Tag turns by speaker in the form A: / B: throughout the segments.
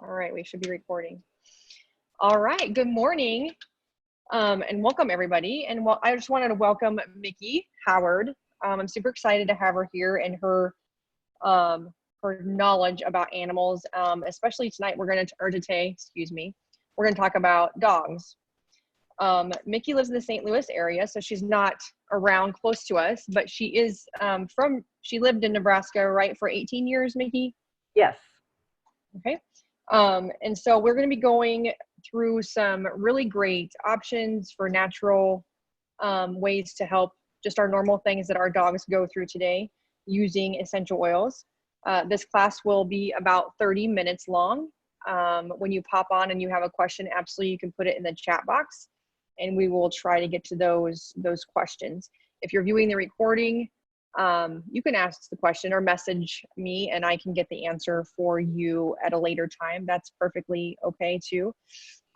A: All right, we should be recording. All right, good morning, and welcome everybody. And I just wanted to welcome Micky Howard. I'm super excited to have her here and her knowledge about animals, especially tonight. Today, excuse me, we're going to talk about dogs. Micky lives in the St. Louis area, so she's not around close to us, but she is she lived in Nebraska, right, for 18 years, Micky?
B: Yes.
A: Okay. And so we're going to be going through some really great options for natural ways to help just our normal things that our dogs go through today using essential oils. This class will be about 30 minutes long. When you pop on and you have a question, absolutely you can put it in the chat box and we will try to get to those questions. If you're viewing the recording, you can ask the question or message me and I can get the answer for you at a later time. That's perfectly okay too.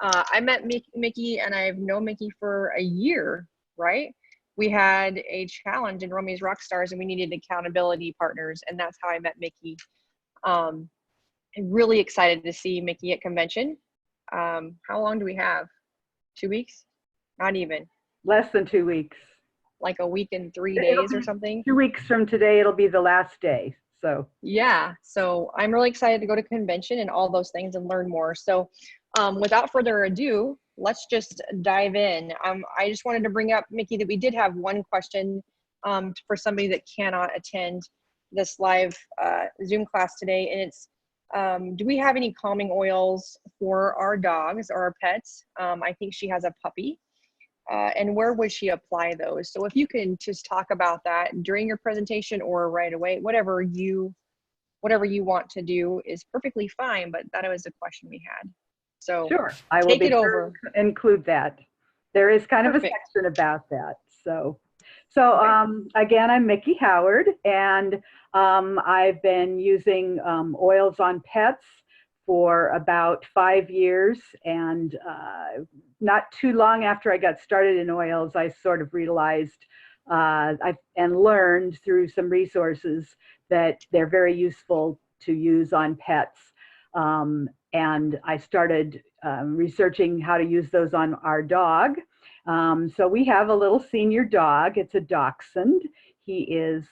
A: I met Micky and I've known Micky for a year, right? We had a challenge in Romy's Rockstars and we needed accountability partners, and that's how I met Micky. I'm really excited to see Micky at convention. How long do we have? 2 weeks? Not even.
B: Less than 2 weeks.
A: Like a week and 3 days or something.
B: 2 weeks from today, it'll be the last day. So
A: yeah, so I'm really excited to go to convention and all those things and learn more. So without further ado, let's just dive in. I just wanted to bring up, Micky, that we did have one question for somebody that cannot attend this live Zoom class today, and it's do we have any calming oils for our dogs or our pets? I think she has a puppy. And where would she apply those? So if you can just talk about that during your presentation or right away, whatever you want to do is perfectly fine, but that was the question we had. So
B: sure, I will
A: take
B: be
A: it over.
B: Include that. There is kind
A: Perfect.
B: of a section about that. So again, I'm Micky Howard, and I've been using oils on pets for about 5 years, and not too long after I got started in oils, I sort of realized and learned through some resources that they're very useful to use on pets. And I started researching how to use those on our dog. So we have a little senior dog. It's a dachshund. He is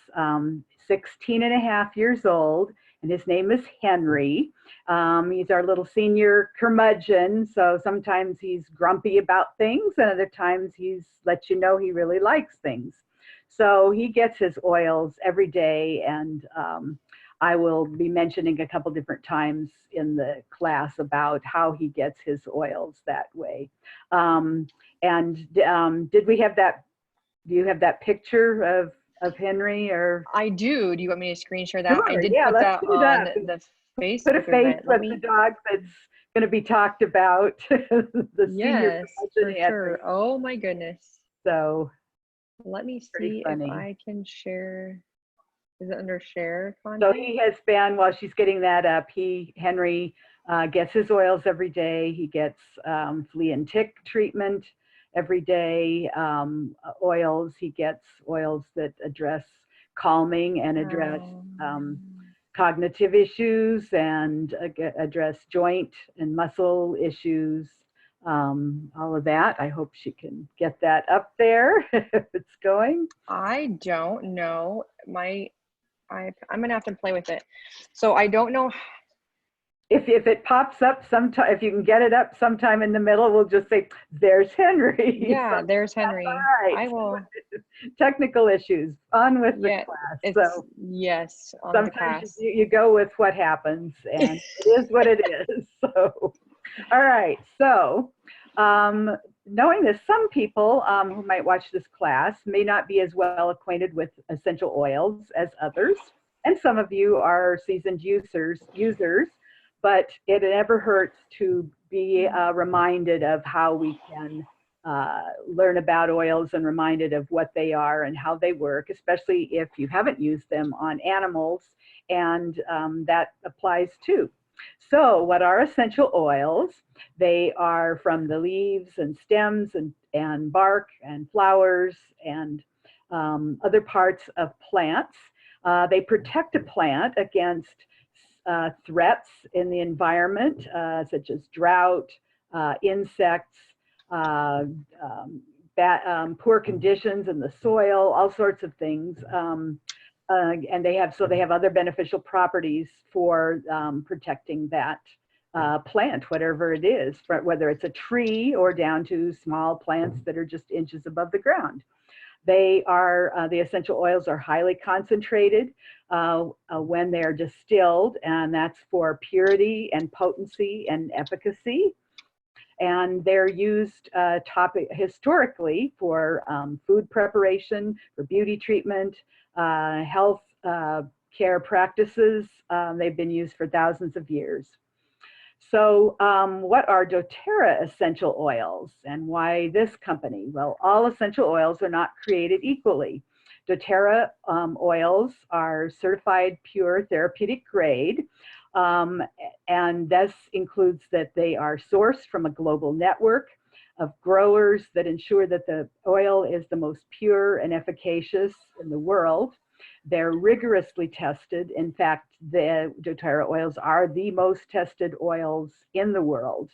B: 16 and a half years old, and his name is Henry. He's our little senior curmudgeon, so sometimes he's grumpy about things, and other times he's let you know he really likes things. So he gets his oils every day, and I will be mentioning a couple different times in the class about how he gets his oils that way. Did we have that? Do you have that picture of Henry? Or
A: I do. Do you want me to screen share that?
B: Sure,
A: I did
B: yeah,
A: put that on the Facebook
B: put a face
A: event.
B: with the dog that's going to be talked about. The
A: yes,
B: senior
A: for sure. Oh my goodness.
B: So
A: let me see if I can share. Is it under share content?
B: So he has been, while she's getting that up, Henry gets his oils every day. He gets flea and tick treatment every day. Oils, he gets oils that address calming and address cognitive issues and address joint and muscle issues. All of that. I hope she can get that up there if it's going.
A: I don't know. I'm gonna have to play with it. So I don't know.
B: If it pops up sometime, if you can get it up sometime in the middle, we'll just say, "There's Henry."
A: Yeah, there's Henry.
B: Right.
A: I will.
B: Technical issues. On with the class. So
A: yes, on
B: sometimes you go with what happens, and it is what it is. So, all right. So, knowing this, some people who might watch this class may not be as well acquainted with essential oils as others, and some of you are seasoned users. But it never hurts to be reminded of how we can learn about oils and reminded of what they are and how they work, especially if you haven't used them on animals, and that applies too. So what are essential oils? They are from the leaves and stems and bark and flowers and other parts of plants. They protect a plant against threats in the environment, such as drought, insects, poor conditions in the soil, all sorts of things. And they have other beneficial properties for protecting that plant, whatever it is, whether it's a tree or down to small plants that are just inches above the ground. They are, the essential oils are highly concentrated when they're distilled, and that's for purity and potency and efficacy. And they're used historically for food preparation, for beauty treatment, health care practices. They've been used for thousands of years. So what are doTERRA essential oils, and why this company? Well, all essential oils are not created equally. doTERRA oils are certified pure therapeutic grade, and this includes that they are sourced from a global network of growers that ensure that the oil is the most pure and efficacious in the world. They're rigorously tested. In fact, the doTERRA oils are the most tested oils in the world.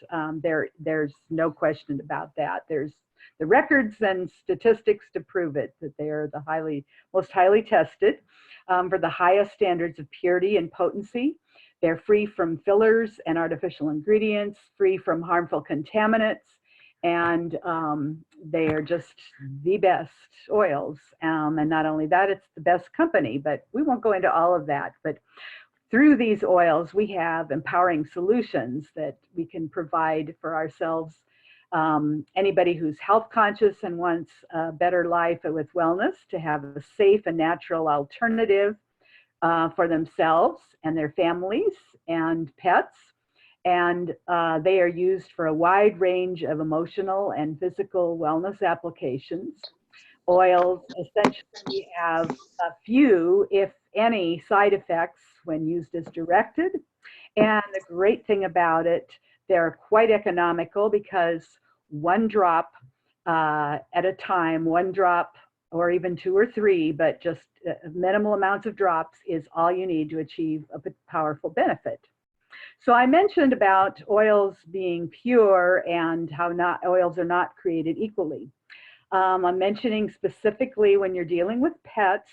B: There's no question about that. There's the records and statistics to prove it, that they are the most highly tested for the highest standards of purity and potency. They're free from fillers and artificial ingredients, free from harmful contaminants, and they are just the best oils. And not only that, it's the best company, but we won't go into all of that. But through these oils, we have empowering solutions that we can provide for ourselves. Anybody who's health conscious and wants a better life with wellness, to have a safe and natural alternative for themselves and their families and pets. And they are used for a wide range of emotional and physical wellness applications. Oils essentially have a few, if any, side effects when used as directed. And the great thing about it, they're quite economical, because one drop at a time, one drop or even 2 or 3, but just minimal amounts of drops is all you need to achieve a powerful benefit. So I mentioned about oils being pure and how oils are not created equally. I'm mentioning specifically when you're dealing with pets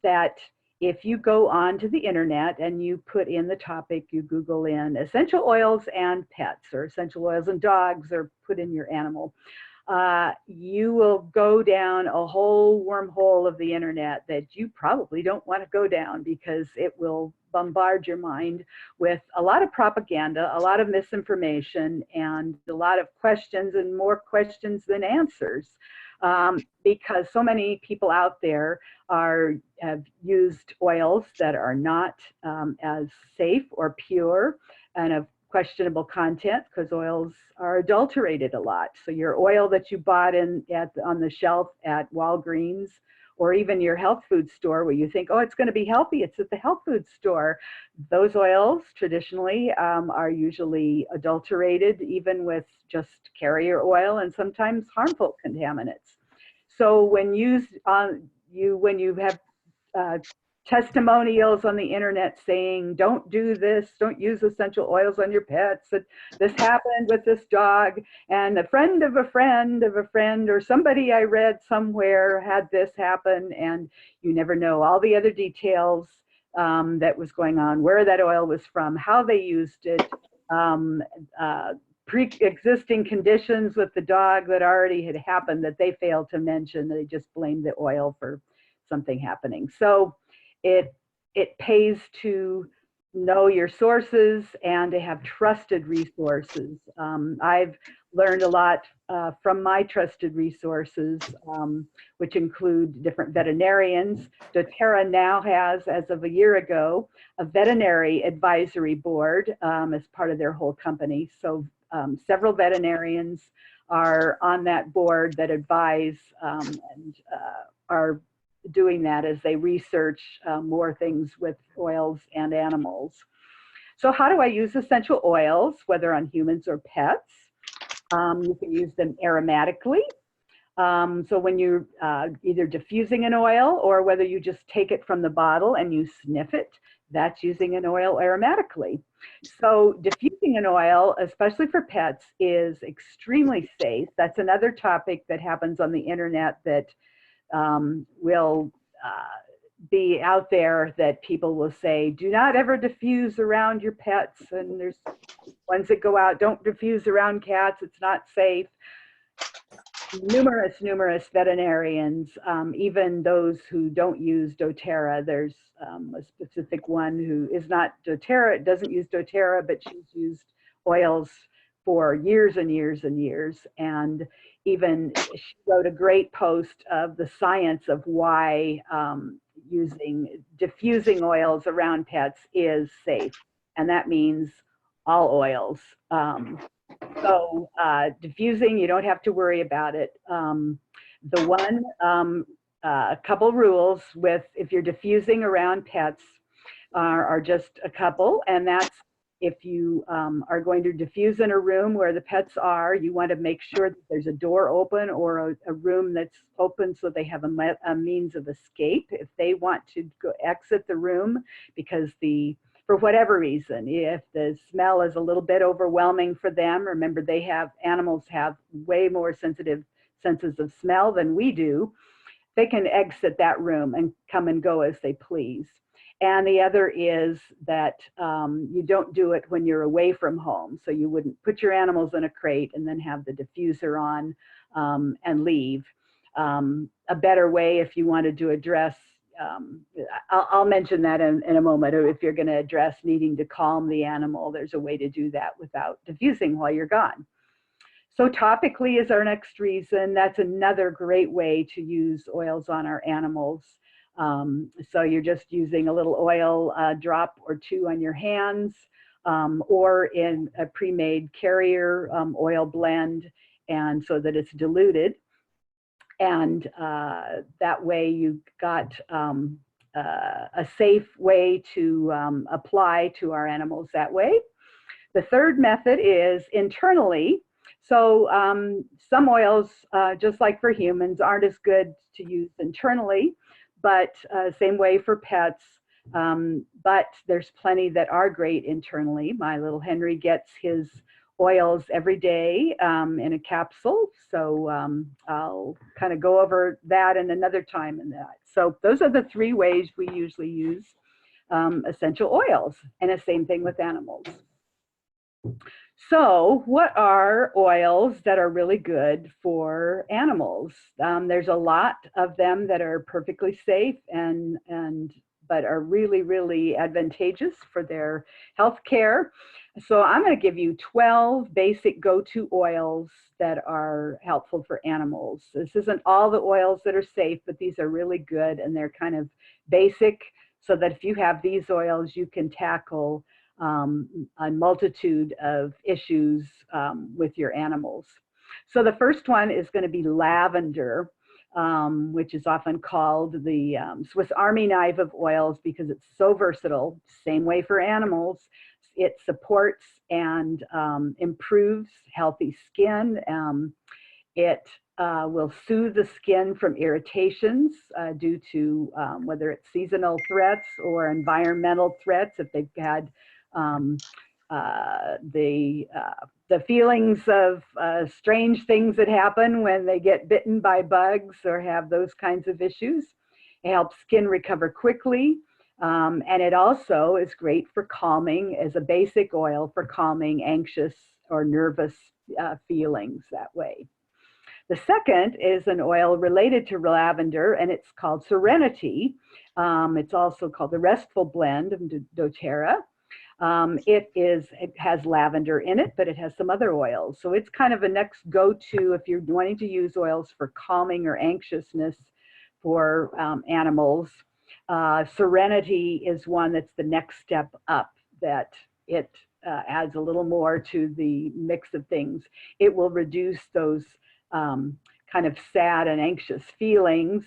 B: that if you go onto the internet and you put in the topic, you Google in essential oils and pets, or essential oils and dogs, or put in your animal, you will go down a whole wormhole of the internet that you probably don't want to go down, because it will bombard your mind with a lot of propaganda, a lot of misinformation, and a lot of questions, and more questions than answers, because so many people out there have used oils that are not as safe or pure, and of questionable content, because oils are adulterated a lot. So your oil that you bought on the shelf at Walgreens, or even your health food store, where you think, oh, it's going to be healthy, it's at the health food store. Those oils traditionally are usually adulterated, even with just carrier oil, and sometimes harmful contaminants. So when you have testimonials on the internet saying, don't do this, don't use essential oils on your pets, that this happened with this dog, and a friend of a friend of a friend, or somebody I read somewhere had this happen, and you never know all the other details that was going on, where that oil was from, how they used it, pre-existing conditions with the dog that already had happened that they failed to mention. They just blamed the oil for something happening. So it pays to know your sources and to have trusted resources. I've learned a lot from my trusted resources, which include different veterinarians. doTERRA now has, as of a year ago, a veterinary advisory board as part of their whole company. So several veterinarians are on that board that advise and are doing that as they research more things with oils and animals. So how do I use essential oils, whether on humans or pets? You can use them aromatically. So when you're either diffusing an oil, or whether you just take it from the bottle and you sniff it, that's using an oil aromatically. So diffusing an oil, especially for pets, is extremely safe. That's another topic that happens on the internet that will be out there, that people will say, do not ever diffuse around your pets. And there's ones that go out, don't diffuse around cats, it's not safe. Numerous veterinarians, even those who don't use doTERRA. There's a specific one who is not doTERRA, doesn't use doTERRA, but she's used oils for years and years and years. And even she wrote a great post of the science of why diffusing oils around pets is safe. And that means all oils. So diffusing, you don't have to worry about it. The one couple rules with if you're diffusing around pets are just a couple, and that's if you are going to diffuse in a room where the pets are, you want to make sure that there's a door open or a room that's open so they have a means of escape if they want to go exit the room, because for whatever reason, if the smell is a little bit overwhelming for them, remember animals have way more sensitive senses of smell than we do, they can exit that room and come and go as they please. And the other is that you don't do it when you're away from home. So you wouldn't put your animals in a crate and then have the diffuser on and leave. A better way, if you wanted to address, I'll mention that in a moment, or if you're going to address needing to calm the animal, there's a way to do that without diffusing while you're gone. So topically is our next reason. That's another great way to use oils on our animals. So you're just using a little oil drop or two on your hands, or in a pre-made carrier oil blend, and so that it's diluted. And that way you've got a safe way to apply to our animals that way. The third method is internally. So some oils, just like for humans, aren't as good to use internally, but same way for pets. But there's plenty that are great internally. My little Henry gets his oils every day in a capsule. So I'll kind of go over that in another time in that. So those are the three ways we usually use essential oils, and the same thing with animals. So what are oils that are really good for animals? There's a lot of them that are perfectly safe but are really, really advantageous for their health care. So I'm going to give you 12 basic go-to oils that are helpful for animals. This isn't all the oils that are safe, but these are really good, and they're kind of basic, so that if you have these oils, you can tackle a multitude of issues with your animals. So the first one is going to be lavender, which is often called the Swiss Army knife of oils because it's so versatile. Same way for animals. It supports and improves healthy skin. It will soothe the skin from irritations due to whether it's seasonal threats or environmental threats. If they've had the feelings of strange things that happen when they get bitten by bugs or have those kinds of issues. It helps skin recover quickly, and it also is great for calming as a basic oil for calming anxious or nervous feelings that way. The second is an oil related to lavender, and it's called Serenity. It's also called the Restful Blend of doTERRA. It has lavender in it, but it has some other oils. So it's kind of a next go-to if you're wanting to use oils for calming or anxiousness for animals. Serenity is one that's the next step up, that it adds a little more to the mix of things. It will reduce those kind of sad and anxious feelings,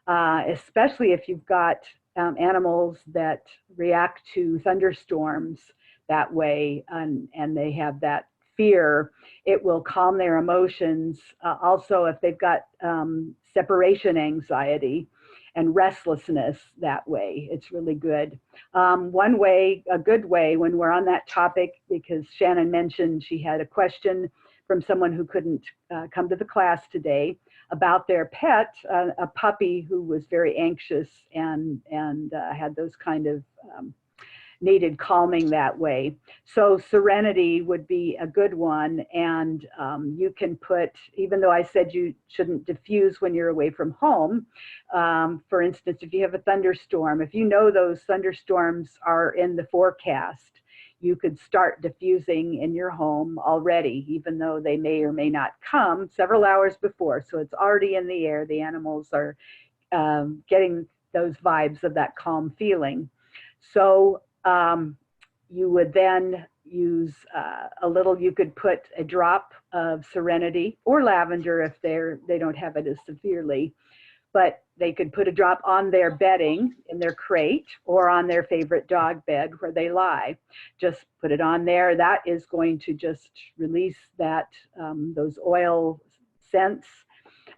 B: especially if you've got animals that react to thunderstorms that way, and they have that fear. It will calm their emotions. Also, if they've got separation anxiety, and restlessness that way. It's really good. One way, a good way, when we're on that topic, because Shannon mentioned she had a question from someone who couldn't come to the class today about their pet, a puppy who was very anxious and had those kind of needed calming that way. So serenity would be a good one. And you can put, even though I said you shouldn't diffuse when you're away from home, for instance, if you have a thunderstorm, if you know those thunderstorms are in the forecast, you could start diffusing in your home already, even though they may or may not come several hours before. So it's already in the air. The animals are getting those vibes of that calm feeling. So you would then use a little, you could put a drop of serenity or lavender if they don't have it as severely, but they could put a drop on their bedding in their crate or on their favorite dog bed where they lie. Just put it on there. That is going to just release that those oil scents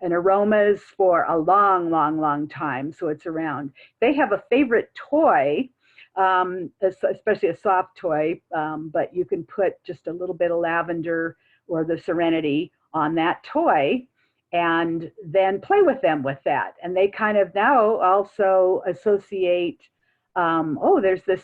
B: and aromas for a long, long, long time. So it's around. They have a favorite toy, especially a soft toy, but you can put just a little bit of lavender or the serenity on that toy and then play with them with that. And they kind of now also associate, oh, there's this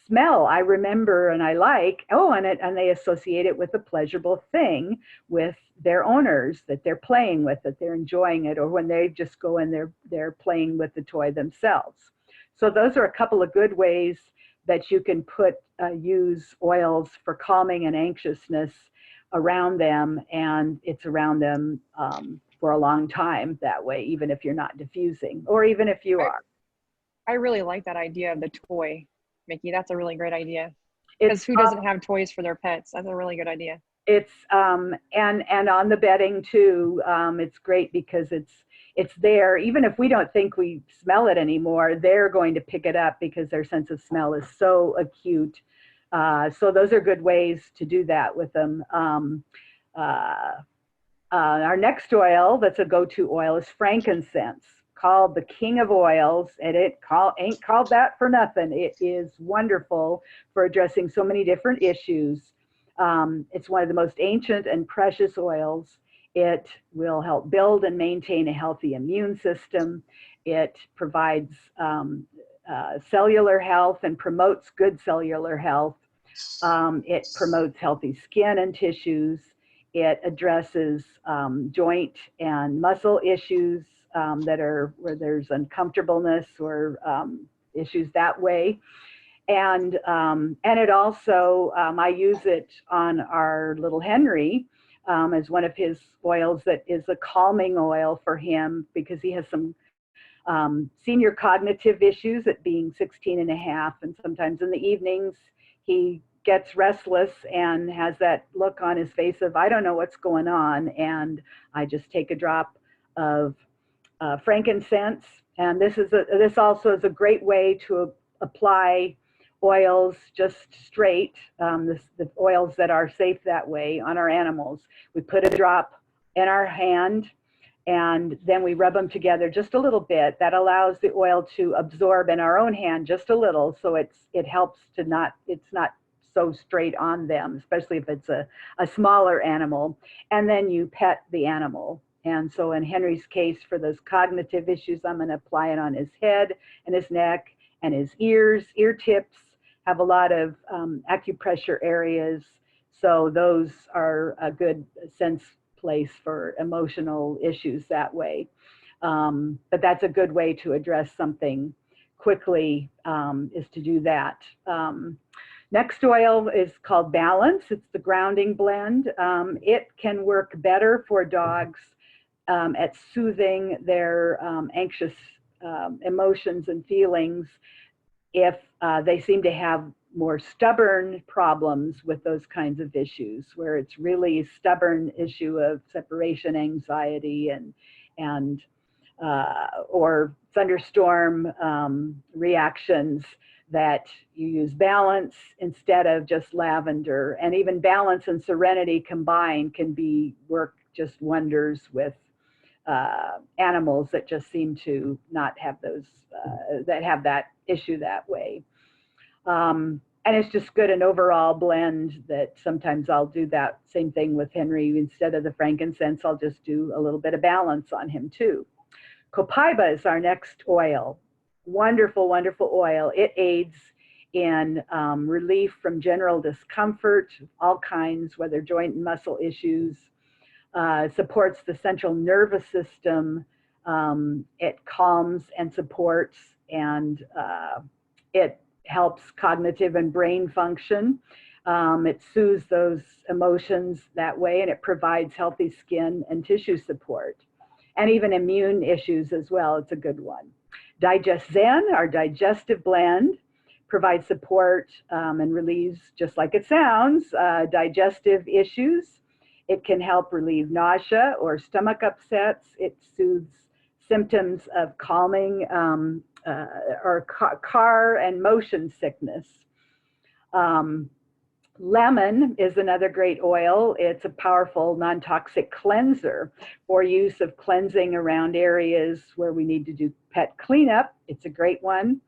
B: smell I remember and I like, oh, and they associate it with a pleasurable thing with their owners that they're playing with, that they're enjoying it, or when they just go and they're playing with the toy themselves. So those are a couple of good ways that you can use oils for calming and anxiousness around them, and it's around them for a long time that way, even if you're not diffusing, or even if you are.
A: I really like that idea of the toy, Micky. That's a really great idea. Because who doesn't have toys for their pets? That's a really good idea.
B: It's and on the bedding too. It's great because it's there. Even if we don't think we smell it anymore, they're going to pick it up because their sense of smell is so acute. So those are good ways to do that with them. Our next oil that's a go-to oil is frankincense, called the king of oils, and ain't called that for nothing. It is wonderful for addressing so many different issues. It's one of the most ancient and precious oils. It will help build and maintain a healthy immune system. It provides cellular health and promotes good cellular health. It promotes healthy skin and tissues. It addresses joint and muscle issues that are where there's uncomfortableness or issues that way. And it also, I use it on our little Henry as one of his oils that is a calming oil for him because he has some senior cognitive issues at being 16 and a half. And sometimes in the evenings, he gets restless and has that look on his face of, I don't know what's going on. And I just take a drop of frankincense. And this also is a great way to apply oils just straight, the oils that are safe that way on our animals. We put a drop in our hand and then we rub them together just a little bit. That allows the oil to absorb in our own hand just a little, so it helps to it's not so straight on them, especially if it's a smaller animal. And then you pet the animal. And so in Henry's case, for those cognitive issues, I'm going to apply it on his head and his neck and his ears. Ear tips have a lot of acupressure areas. So those are a good sense place for emotional issues that way. But that's a good way to address something quickly, is to do that. Next oil is called Balance. It's the grounding blend. It can work better for dogs at soothing their anxious emotions and feelings if they seem to have more stubborn problems with those kinds of issues, where it's really a stubborn issue of separation anxiety and or thunderstorm reactions, that you use Balance instead of just lavender. And even Balance and Serenity combined can work just wonders with animals that just seem to not have those, that have that issue that way. And it's just good, an overall blend that sometimes I'll do that same thing with Henry. Instead of the frankincense, I'll just do a little bit of balance on him too. Copaiba is our next oil. Wonderful, wonderful oil. It aids in relief from general discomfort, all kinds, whether joint and muscle issues, supports the central nervous system. It calms and supports, and it helps cognitive and brain function. It soothes those emotions that way, and it provides healthy skin and tissue support, and even immune issues as well. It's a good one. Digest Zen, our digestive blend, provides support and relieves, just like it sounds, digestive issues. It can help relieve nausea or stomach upsets. It soothes symptoms of calming or car and motion sickness. Lemon is another great oil. It's a powerful non-toxic cleanser for use of cleansing around areas where we need to do pet cleanup. It's a great one,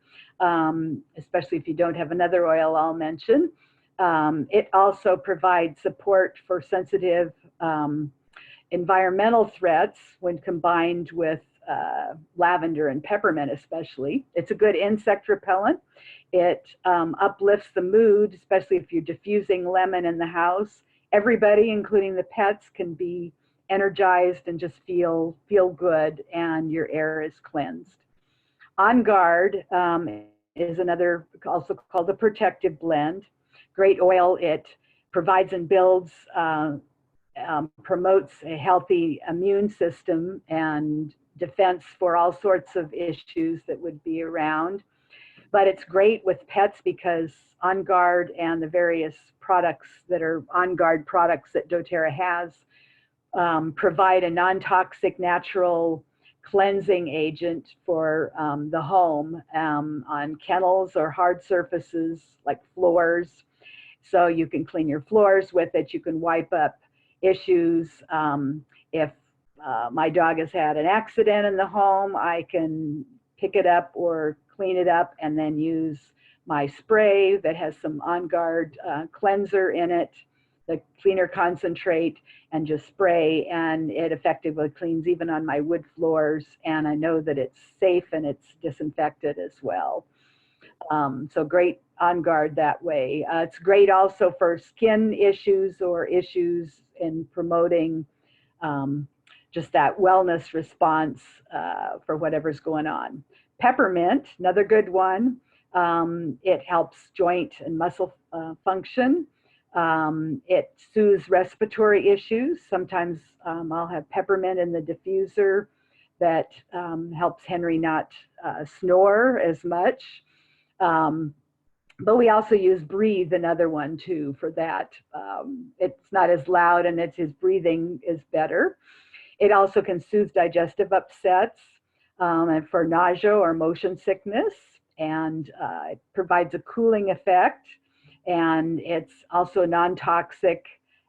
B: especially if you don't have another oil I'll mention. It also provides support for sensitive environmental threats when combined with lavender and peppermint especially. It's a good insect repellent. It uplifts the mood, especially if you're diffusing lemon in the house. Everybody, including the pets, can be energized and just feel good, and your air is cleansed. On Guard is another, also called the protective blend. Great oil. It provides and builds, promotes a healthy immune system and defense for all sorts of issues that would be around. But it's great with pets because On Guard and the various products that are On Guard products that doTERRA has provide a non-toxic natural cleansing agent for the home on kennels or hard surfaces like floors. So you can clean your floors with it. You can wipe up issues. If my dog has had an accident in the home, I can pick it up or clean it up and then use my spray that has some On Guard cleanser in it, the cleaner concentrate, and just spray, and it effectively cleans even on my wood floors, and I know that it's safe and it's disinfected as well. So great On Guard that way. It's great also for skin issues or issues in promoting just that wellness response for whatever's going on. Peppermint, another good one. It helps joint and muscle function. It soothes respiratory issues. Sometimes I'll have peppermint in the diffuser that helps Henry not snore as much. But we also use Breathe, another one too, for that. It's not as loud and his breathing is better. It also can soothe digestive upsets and for nausea or motion sickness, and it provides a cooling effect, and it's also non-toxic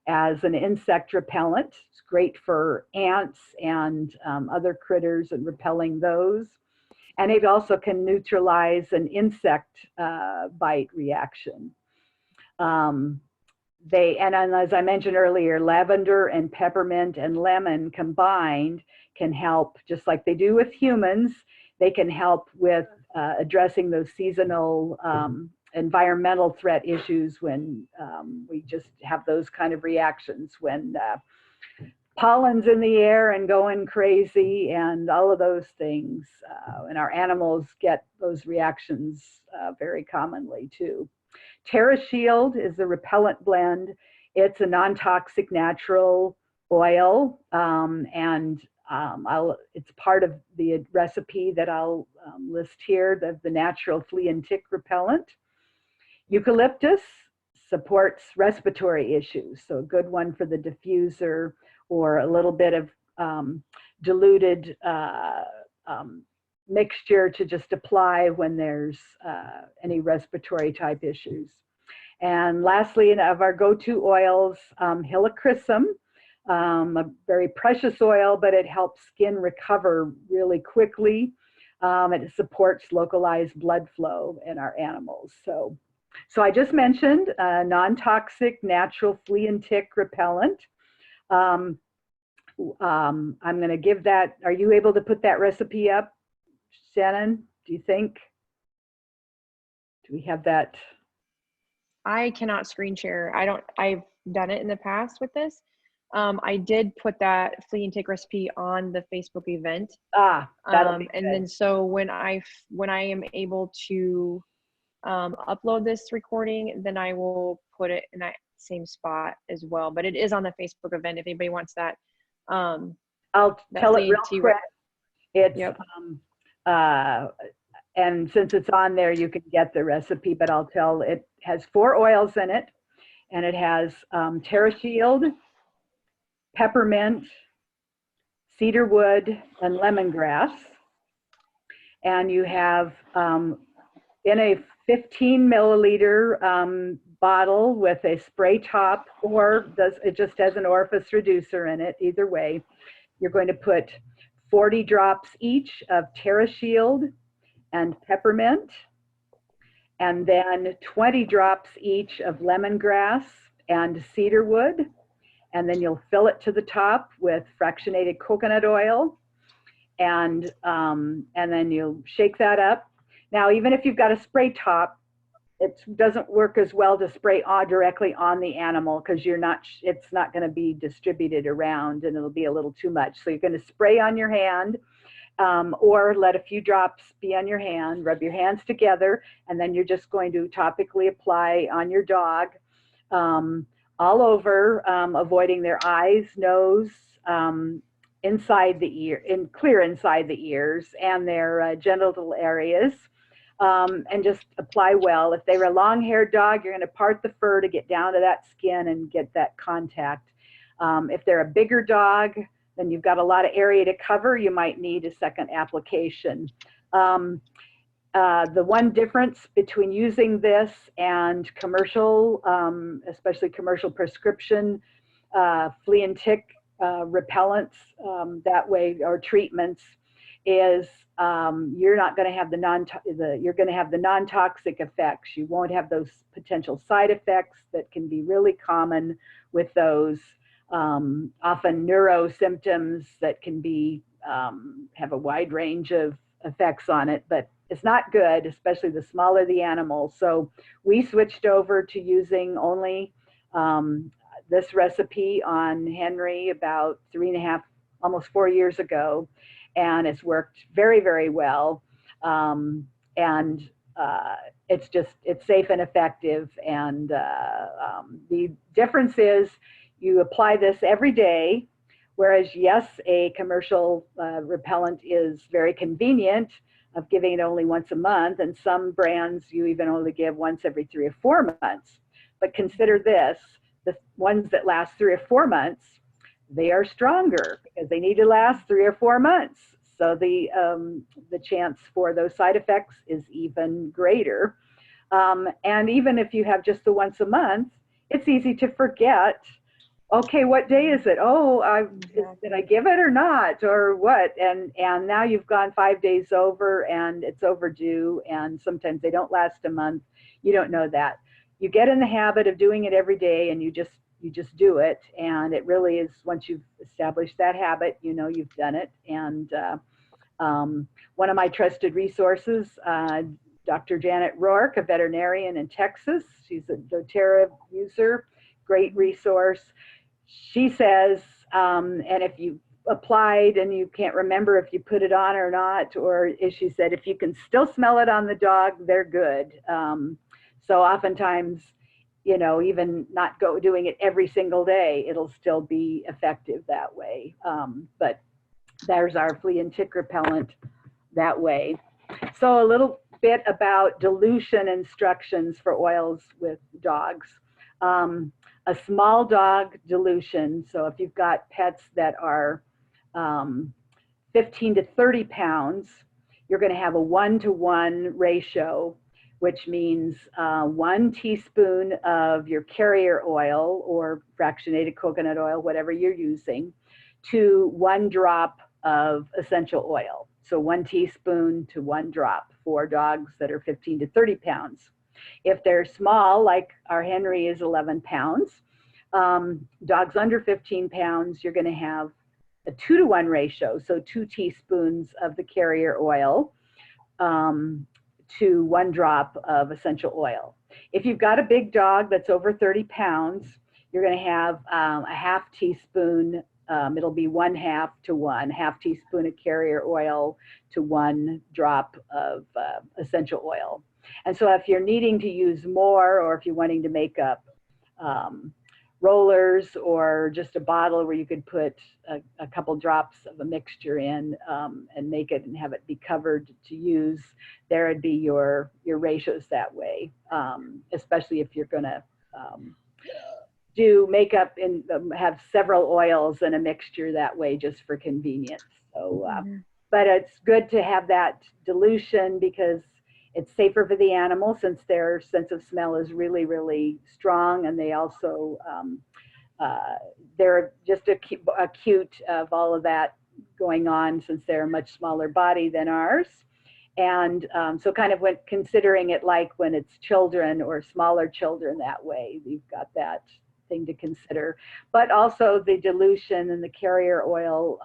B: as an insect repellent. It's great for ants and other critters and repelling those. And it also can neutralize an insect bite reaction. And as I mentioned earlier, lavender and peppermint and lemon combined can help, just like they do with humans, they can help with addressing those seasonal environmental threat issues when we just have those kind of reactions, when pollen's in the air and going crazy and all of those things. And our animals get those reactions very commonly too. Terra Shield is a repellent blend. It's a non-toxic natural oil, and it's part of the recipe that I'll list here, the natural flea and tick repellent. Eucalyptus supports respiratory issues, so a good one for the diffuser, or a little bit of diluted mixture to just apply when there's any respiratory type issues. And lastly, of our go-to oils, helichrysum. a very precious oil, but it helps skin recover really quickly. It supports localized blood flow in our animals. So I just mentioned non-toxic natural flea and tick repellent. I'm going to give that. Are you able to put that recipe up, Shannon? Do you think? Do we have that?
A: I cannot screen share. I've done it in the past with this. I did put that flea and tick recipe on the Facebook event.
B: That'll be good.
A: And then so when I am able to upload this recording, then I will put it in that same spot as well. But it is on the Facebook event if anybody wants that.
B: I'll tell it real quick. It's
A: yep.
B: And since it's on there, you can get the recipe, but I'll tell it has 4 oils in it, and it has TerraShield, peppermint, cedarwood, and lemongrass. And you have in a 15 milliliter bottle with a spray top, or it just has an orifice reducer in it. Either way, you're going to put 40 drops each of TerraShield and peppermint, and then 20 drops each of lemongrass and cedarwood. And then you'll fill it to the top with fractionated coconut oil, and then you'll shake that up. Now, even if you've got a spray top, it doesn't work as well to spray directly on the animal because it's not going to be distributed around, and it'll be a little too much. So you're going to spray on your hand, or let a few drops be on your hand, rub your hands together, and then you're just going to topically apply on your dog all over, avoiding their eyes, nose, inside the ear, clear inside the ears, and their genital areas, and just apply well. If they were a long-haired dog, you're going to part the fur to get down to that skin and get that contact. If they're a bigger dog, then you've got a lot of area to cover. You might need a second application. The one difference between using this and commercial, especially commercial prescription flea and tick repellents that way, or treatments, is you're not going to have you're going to have the non-toxic effects. You won't have those potential side effects that can be really common with those. Often neuro symptoms that can be have a wide range of effects on it, but it's not good, especially the smaller the animal. So we switched over to using only this recipe on Henry about 3.5, almost 4 years ago, and it's worked very, very well. And it's safe and effective. And the difference is, you apply this every day, whereas yes, a commercial repellent is very convenient of giving it only once a month, and some brands you even only give once every 3 or 4 months. But consider this, the ones that last 3 or 4 months, they are stronger because they need to last 3 or 4 months. So the chance for those side effects is even greater. And even if you have just the once a month, it's easy to forget. Okay, what day is it? Oh, did I give it or not, or what? And now you've gone 5 days over, and it's overdue. And sometimes they don't last a month. You don't know that. You get in the habit of doing it every day, and you just do it. And it really is, once you've established that habit, you know you've done it. And one of my trusted resources, Dr. Janet Rourke, a veterinarian in Texas. She's a doTERRA user, great resource. She says, and if you applied and you can't remember if you put it on or not, or as she said, if you can still smell it on the dog, they're good. So oftentimes, you know, even not doing it every single day, it'll still be effective that way. But there's our flea and tick repellent that way. So a little bit about dilution instructions for oils with dogs. A small dog dilution, so if you've got pets that are 15 to 30 pounds, you're going to have a 1-to-1 ratio which means 1 teaspoon of your carrier oil or fractionated coconut oil, whatever you're using, to 1 drop of essential oil. So 1 teaspoon to 1 drop for dogs that are 15 to 30 pounds. If they're small, like our Henry is 11 pounds, dogs under 15 pounds, you're going to have a 2-to-1 ratio. So 2 teaspoons of the carrier oil to 1 drop of essential oil. If you've got a big dog that's over 30 pounds, you're going to have a 1/2 teaspoon. It'll be 1/2 to 1, 1/2 teaspoon of carrier oil to 1 drop of essential oil. And so if you're needing to use more, or if you're wanting to make up rollers or just a bottle where you could put a couple drops of a mixture in and make it and have it be covered to use, there would be your ratios that way, especially if you're going to do makeup and have several oils in a mixture that way just for convenience. So, but it's good to have that dilution because it's safer for the animal since their sense of smell is really, really strong, and they also they're just acute of all of that going on since they're a much smaller body than ours. And so kind of when considering it like when it's children or smaller children that way, you've got that thing to consider. But also the dilution and the carrier oil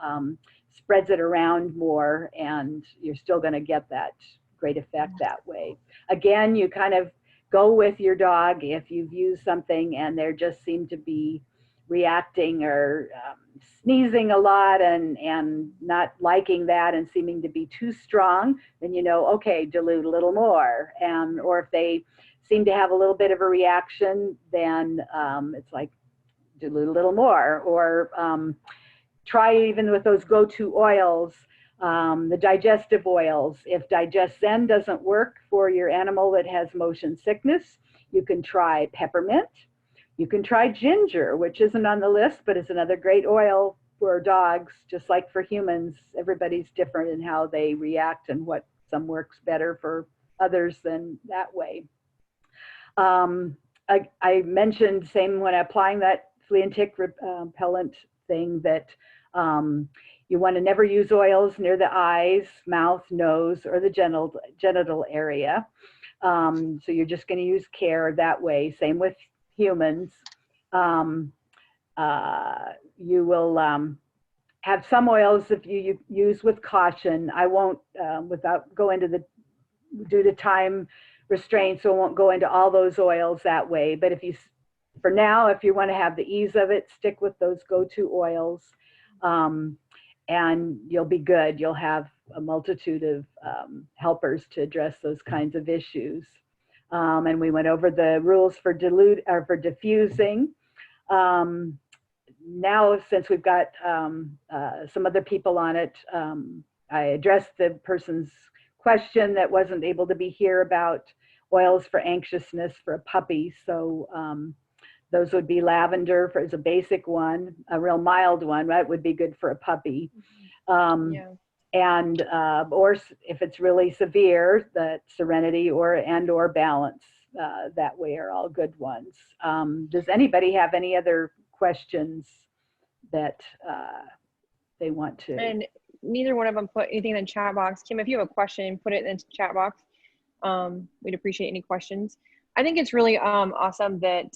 B: spreads it around more, and you're still going to get that great effect that way. Again, you kind of go with your dog if you've used something and they just seem to be reacting or sneezing a lot and not liking that and seeming to be too strong, then you know, okay, dilute a little more. And or if they seem to have a little bit of a reaction, then it's like dilute a little more. Or try even with those go-to oils, the digestive oils. If Digest Zen doesn't work for your animal that has motion sickness, you can try peppermint. You can try ginger, which isn't on the list, but is another great oil for dogs, just like for humans. Everybody's different in how they react and what some works better for others than that way. I mentioned same when applying that flea and tick repellent thing that you want to never use oils near the eyes, mouth, nose, or the genital area. So you're just going to use care that way. Same with humans. You will have some oils if you use with caution. I won't, without go into the, due to time restraints, so I won't go into all those oils that way. But if you, for now, if you want to have the ease of it, stick with those go-to oils. And you'll be good. You'll have a multitude of helpers to address those kinds of issues. And we went over the rules for diffusing. Now, since we've got some other people on it, I addressed the person's question that wasn't able to be here about oils for anxiousness for a puppy. So those would be lavender as a basic one, a real mild one, right? Would be good for a puppy. Yeah. And or if it's really severe, the Serenity or Balance that way are all good ones. Does anybody have any other questions that they want to?
A: And neither one of them put anything in the chat box. Kim, if you have a question, put it in the chat box. We'd appreciate any questions. I think it's really awesome that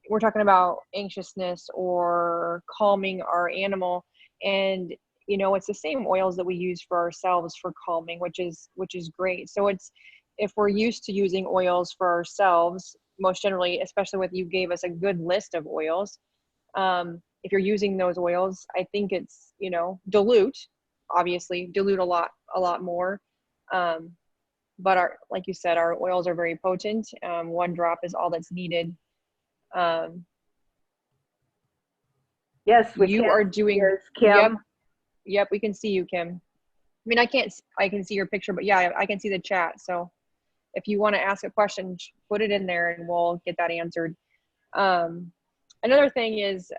A: we're talking about anxiousness or calming our animal, and you know, it's the same oils that we use for ourselves for calming, which is great. So it's, if we're used to using oils for ourselves, most generally, especially with, you gave us a good list of oils. If you're using those oils, I think it's, you know, dilute a lot more. But like you said, our oils are very potent. 1 drop is all that's needed.
B: Yes,
A: you are doing.
B: Kim.
A: Yep, we can see you, Kim. I mean, I can see your picture, but yeah, I can see the chat. So if you want to ask a question, put it in there and we'll get that answered. Another thing is,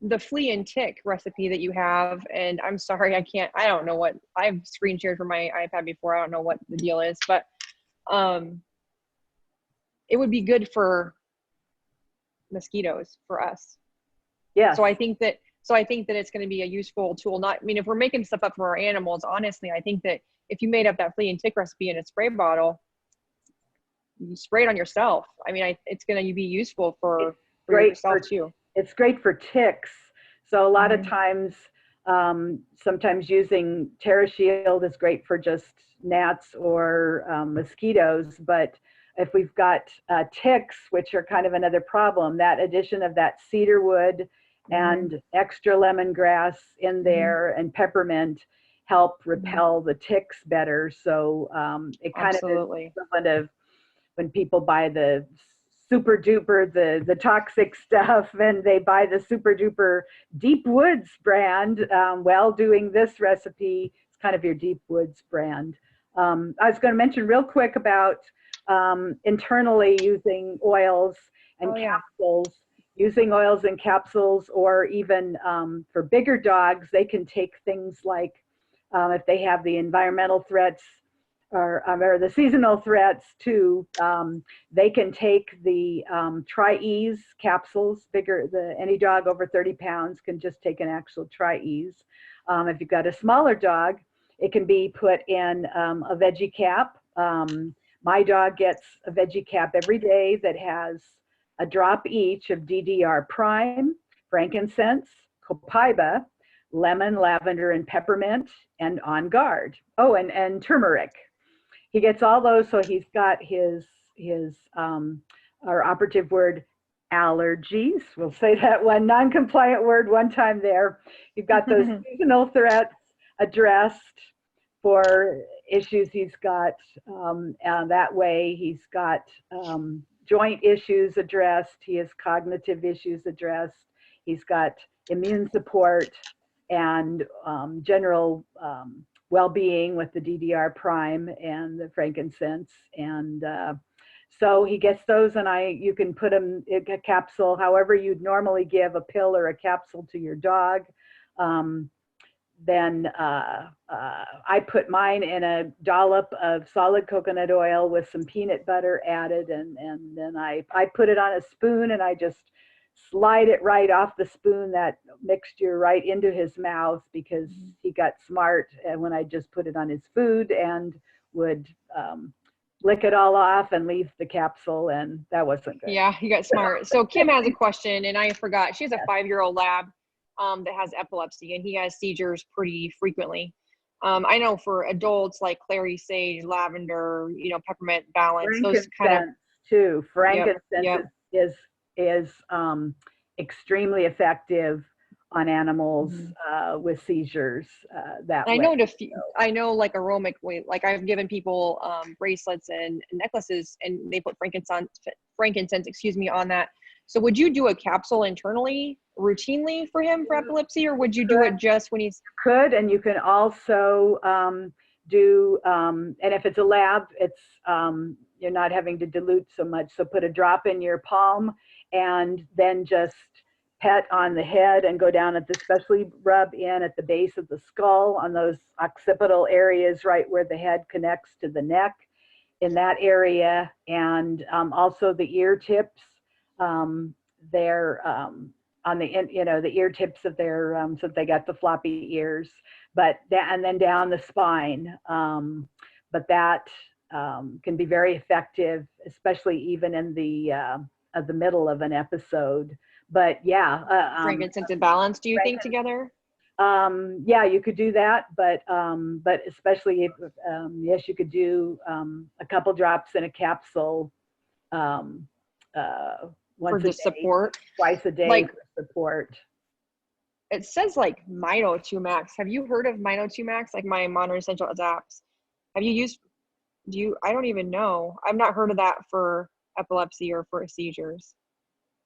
A: the flea and tick recipe that you have, and I'm sorry, I don't know what, I've screen shared from my iPad before. I don't know what the deal is, but it would be good for mosquitoes for us.
B: Yes.
A: So I think that it's going to be a useful tool. Not, I mean, if we're making stuff up for our animals, honestly, I think that if you made up that flea and tick recipe in a spray bottle, you spray it on yourself. I mean, it's going to be useful for yourself too.
B: It's great for ticks. So a lot of times, sometimes using TerraShield is great for just gnats or mosquitoes. But if we've got ticks, which are kind of another problem, that addition of that cedar wood and extra lemongrass in there and peppermint help repel the ticks better. So it kind of is equivalent of when people buy the super duper, the toxic stuff, and they buy the super duper Deep Woods brand. Well, doing this recipe, it's kind of your Deep Woods brand. I was going to mention real quick about internally using oils and capsules. Using oils and capsules, or even for bigger dogs, they can take things like if they have the environmental threats or the seasonal threats too, they can take the Tri-Ease capsules. Any dog over 30 pounds can just take an actual Tri-Ease. If you've got a smaller dog, it can be put in a veggie cap. My dog gets a veggie cap every day that has a drop each of DDR prime, frankincense, copaiba, lemon, lavender, and peppermint, and On Guard. Oh, and turmeric. He gets all those, so he's got his our operative word, allergies. We'll say that one non-compliant word one time there. You've got those seasonal threats addressed for issues he's got. That way, he's got joint issues addressed. He has cognitive issues addressed. He's got immune support and general well-being with the DDR prime and the frankincense. And so he gets those, and you can put them in a capsule, however you'd normally give a pill or a capsule to your dog. Then I put mine in a dollop of solid coconut oil with some peanut butter added, and then I put it on a spoon, and I just slide it right off the spoon, that mixture right into his mouth, because he got smart and when I just put it on his food and would lick it all off and leave the capsule, and that wasn't good.
A: Yeah, he got smart. So Kim has a question, and I forgot. She has a 5-year-old lab that has epilepsy, and he has seizures pretty frequently. I know for adults like clary sage, lavender, peppermint balance, those kind of
B: too. Frankincense is extremely effective on animals with seizures. I
A: know like aromatic, like I've given people bracelets and necklaces, and they put frankincense, on that. So would you do a capsule internally routinely for him for epilepsy, or would you do it just when he's?
B: Could, and you can also do, and if it's a lab, it's you're not having to dilute so much. So put a drop in your palm, and then just pet on the head and go down especially rub in at the base of the skull on those occipital areas, right where the head connects to the neck, in that area, and also the ear tips. They're on the ear tips of their, so they got the floppy ears, and then down the spine. But that can be very effective, especially even in the middle of an episode. But yeah,
A: frankincense and balance. Do you think together?
B: Yeah, you could do that, but especially if yes, you could do a couple drops in a capsule. Once
A: for just support,
B: twice a day, like, for support.
A: It says like Mino 2 Max. Have you heard of Mino 2 Max? Like my Modern Essential apps. Have you used? I don't even know. I've not heard of that for epilepsy or for seizures,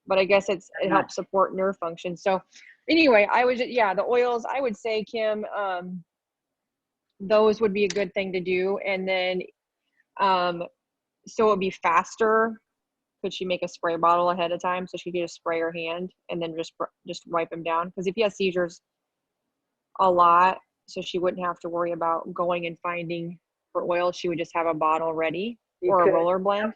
A: but I guess it helps support nerve function. So anyway, the oils, I would say, Kim, those would be a good thing to do. And then, so it would be faster, could she make a spray bottle ahead of time so she could just spray her hand and then just wipe him down? Because if he has seizures a lot, so she wouldn't have to worry about going and finding for oil. She would just have a bottle ready, or a roller blend,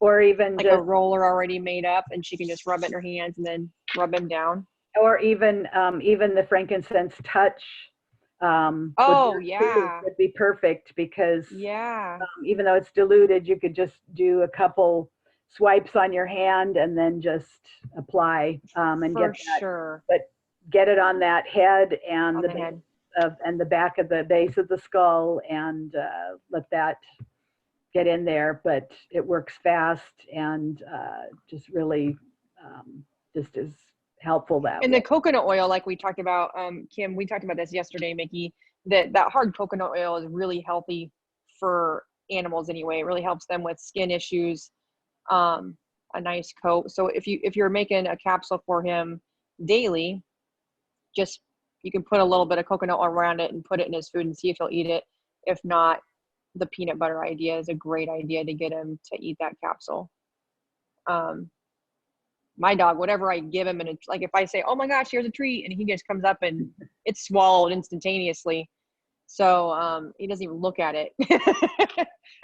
B: or even
A: like
B: just
A: a roller already made up, and she can just rub it in her hands and then rub him down.
B: or even the frankincense touch
A: Oh yeah,
B: would be perfect, because
A: yeah,
B: even though it's diluted, you could just do a couple swipes on your hand and then just apply and
A: for
B: get that.
A: sure.
B: But get it on that head and
A: On
B: the
A: the head.
B: and the back of the base of the skull, and let that get in there. But it works fast and just really just is helpful that
A: And
B: way.
A: the coconut oil, like we talked about, Kim, we talked about this yesterday, Micky, that hard coconut oil is really healthy for animals anyway. It really helps them with skin issues, a nice coat. So if you're making a capsule for him daily, just you can put a little bit of coconut oil around it and put it in his food and see if he'll eat it. If not, the peanut butter idea is a great idea to get him to eat that capsule. My dog, whatever I give him, and it's like if I say, "Oh my gosh, here's a treat," and he just comes up and it's swallowed instantaneously. So he doesn't even look at it.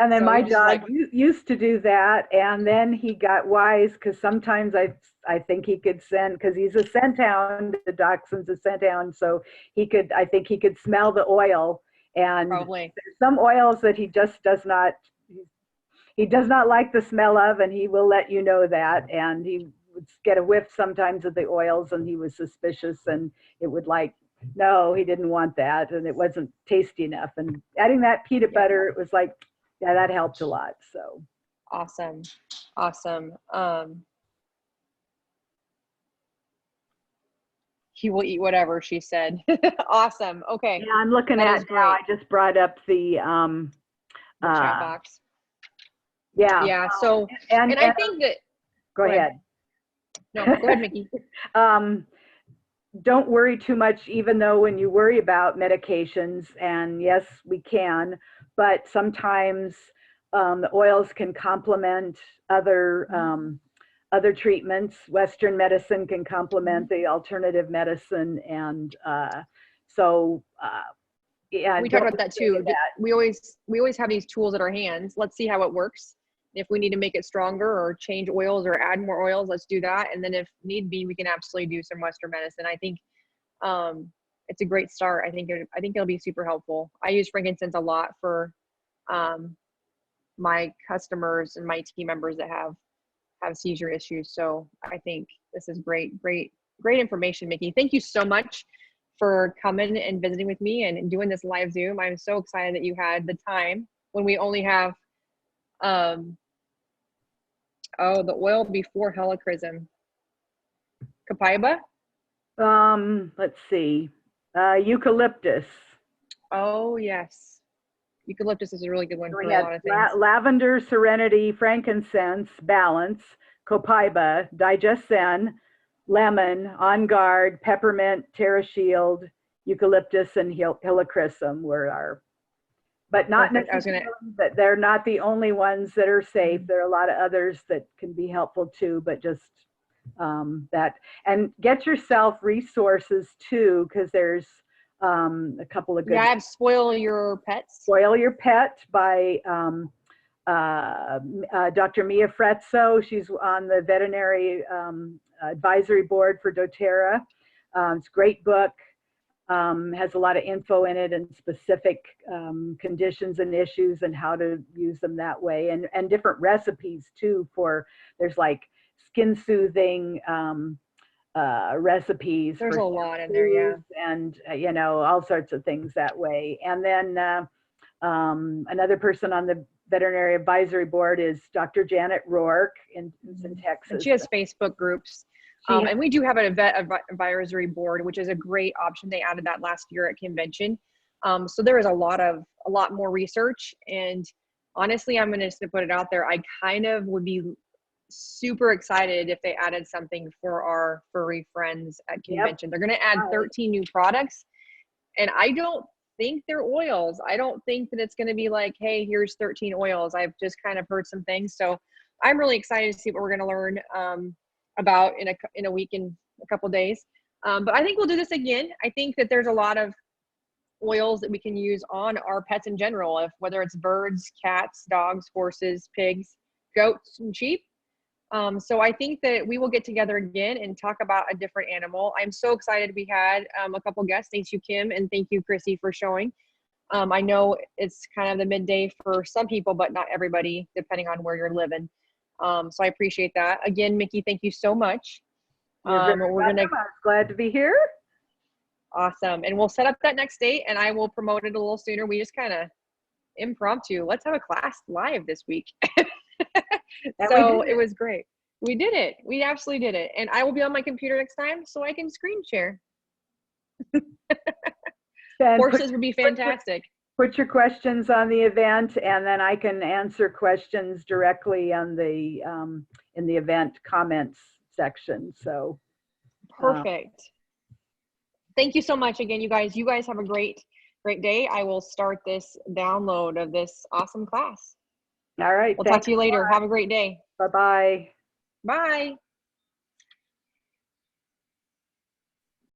B: And then
A: So
B: my
A: he just
B: dog used to do that, and then he got wise, because sometimes I think he could send, because he's a scent hound, the dachshund's a scent hound, so I think he could smell the oil, and
A: probably
B: there's some oils that he just does not like the smell of, and he will let you know that. And he would get a whiff sometimes of the oils, and he was suspicious, and it would no, he didn't want that, and it wasn't tasty enough. And adding that peanut butter, it was like, yeah, that helped a lot. So
A: awesome. He will eat whatever, she said. Awesome. Okay.
B: yeah, I'm looking
A: That
B: at
A: is
B: now.
A: great.
B: I just brought up the
A: chat box.
B: Yeah.
A: Yeah. So
B: and
A: I think that
B: go ahead.
A: No, go ahead, Micky.
B: Don't worry too much, even though when you worry about medications, and yes, we can, but sometimes the oils can complement other treatments. Western medicine can complement the alternative medicine, and yeah.
A: We talked about that too. We always have these tools at our hands. Let's see how it works. If we need to make it stronger or change oils or add more oils, let's do that. And then if need be, we can absolutely do some Western medicine. I think it's a great start. I think it'll be super helpful. I use frankincense a lot for my customers and my team members that have seizure issues. So I think this is great information, Micky. Thank you so much for coming and visiting with me and doing this live Zoom. I'm so excited that you had the time when we only have the oil before helichrysum. Copaiba?
B: Let's see. Eucalyptus.
A: Oh yes. Eucalyptus is a really good one for a lot of things.
B: Lavender, serenity, frankincense, balance, copaiba, digest-zen, lemon, on guard, peppermint, terra shield, eucalyptus, and helichrysum were our, but not necessarily that they're not the only ones that are safe. There are a lot of others that can be helpful too, but just that, and get yourself resources too, because there's a couple of good.
A: Yeah, I have Spoil Your Pets.
B: Spoil Your Pet by Dr. Mia Frezzo. She's on the veterinary advisory board for doTERRA. It's a great book. Has a lot of info in it and specific conditions and issues and how to use them that way, and different recipes too. There's like skin soothing recipes.
A: There's a lot in there, yeah.
B: And all sorts of things that way. And then another person on the veterinary advisory board is Dr. Janet Rourke in Texas.
A: And she has Facebook groups. And we do have a vet advisory board, which is a great option. They added that last year at convention. So there is a lot more research. And honestly, I'm going to put it out there. I kind of would be super excited if they added something for our furry friends at convention. Yep. They're going to add 13 new products. And I don't think they're oils. I don't think that it's going to be like, hey, here's 13 oils. I've just kind of heard some things. So I'm really excited to see what we're going to learn about in a week, in a couple days. But I think we'll do this again. I think that there's a lot of oils that we can use on our pets in general, whether it's birds, cats, dogs, horses, pigs, goats, and sheep. So I think that we will get together again and talk about a different animal. I'm so excited we had a couple guests. Thank you, Kim, and thank you, Chrissy, for showing. I know it's kind of the midday for some people, but not everybody, depending on where you're living. So I appreciate that. Again, Micky, thank you so much.
B: You're very welcome. I was glad to be here.
A: Awesome. And we'll set up that next date, and I will promote it a little sooner. We just kind of impromptu. Let's have a class live this week. So it was great. We did it. We absolutely did it. And I will be on my computer next time so I can screen share. Horses would be fantastic.
B: Put your questions on the event, and then I can answer questions directly on the in the event comments section. So
A: perfect. Thank you so much again, you guys. You guys have a great day. I will start this download of this awesome class.
B: All right.
A: We'll talk to you later. Have a great day.
B: Bye-bye.
A: Bye.